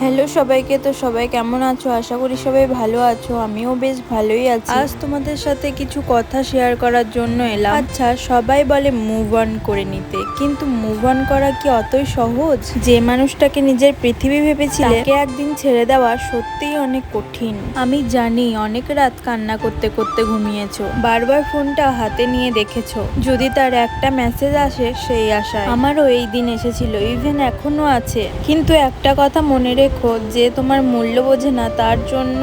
Hello সবাইকে। তো সবাই কেমন আছো? আশা করি সবাই ভালো আছো। আমিও বেশ ভালোই আছি। আজ তোমাদের সাথে কিছু কথা শেয়ার করার জন্য এলাম। আচ্ছা, সবাই বলে মুভ অন করে নিতে, কিন্তু মুভ অন করা কি অতই সহজ? যে মানুষটাকে নিজের পৃথিবী ভেবেছিলে তাকে একদিন ছেড়ে দেওয়া সত্যিই অনেক কঠিন। আমি জানি অনেক রাত কান্না করতে করতে ঘুমিয়েছো, বারবার ফোনটা হাতে নিয়ে দেখেছো যদি তার একটা মেসেজ আসে সেই আশায়। আমারও এই দিন এসেছিল, ইভেন এখনো আছে। কিন্তু একটা কথা মনে রেখো, যে তোমার মূল্য বোঝে না তার জন্য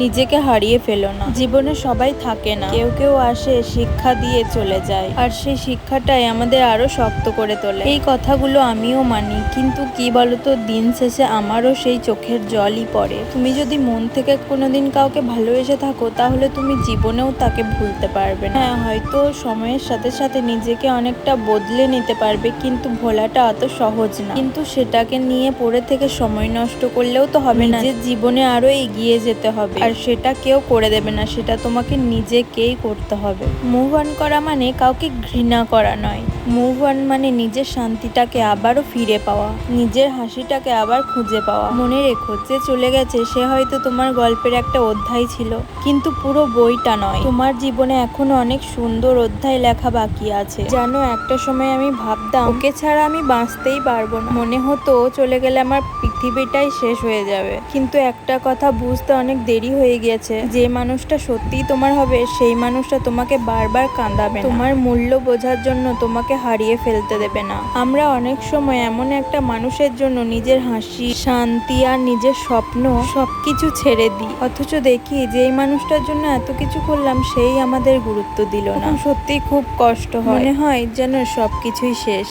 নিজেকে হারিয়ে ফেলো না। জীবনে সবাই থাকে না, কেউ কেউ আসে শিক্ষা দিয়ে চলে যায়, আর সেই শিক্ষাটাই আমাদের আরো শক্ত করে তোলে। এই কথাগুলো আমিও মানি, কিন্তু কি বলতো, দিন শেষে আমারও সেই চোখের জলই পড়ে। তুমি যদি মন থেকে কোনোদিন কাউকে ভালোবেসে থাকো, তাহলে তুমি জীবনেও তাকে ভুলতে পারবে না। হ্যাঁ, হয়তো সময়ের সাথে সাথে নিজেকে অনেকটা বদলে নিতে পারবে, কিন্তু ভোলাটা অত সহজ না। কিন্তু সেটাকে নিয়ে পড়ে থেকে সময় নষ্ট করলেও তো হবে না। নিজের জীবনে আরো এগিয়ে যেতে হবে, আর সেটা কেউ করে দেবে না, সেটা তোমাকে নিজেকেই করতে হবে। মুভ অন করা মানে কাউকে ঘৃণা করা নয়। মুভ অন মানে নিজের শান্তিটাকে আবারও ফিরে পাওয়া, নিজের হাসিটাকে আবার খুঁজে পাওয়া। মনে রেখো, যে চলে গেছে সে হয়তো তোমার গল্পের একটা অধ্যায় ছিল, কিন্তু পুরো বইটা নয়। তোমার জীবনে এখনো অনেক সুন্দর অধ্যায় লেখা বাকি আছে। জানো, একটা সময় আমি ভাবতাম ওকে ছাড়া আমি বাঁচতেই পারবো না। মনে হতো ও চলে গেলে আমার পৃথিবীটাই শেষ হয়ে যাবে। কিন্তু একটা কথা বুঝতে অনেক দেরি হয়ে গেছে, যে মানুষটা সত্যিই তোমার হবে সেই মানুষটা তোমাকে বারবার কাঁদাবে না, তোমার মূল্য বোঝার জন্য তোমাকে হারিয়ে ফেলতে দেবে না। আমরা অনেক সময় এমন একটা মানুষের জন্য নিজের হাসি, শান্তি আর নিজের স্বপ্ন সবকিছু ছেড়ে দিই, অথচ দেখি যেই মানুষটার জন্য এত কিছু করলাম সেই আমাদের গুরুত্ব দিল না। সত্যি খুব কষ্ট হয়, মনে হয় যেন সবকিছুই শেষ।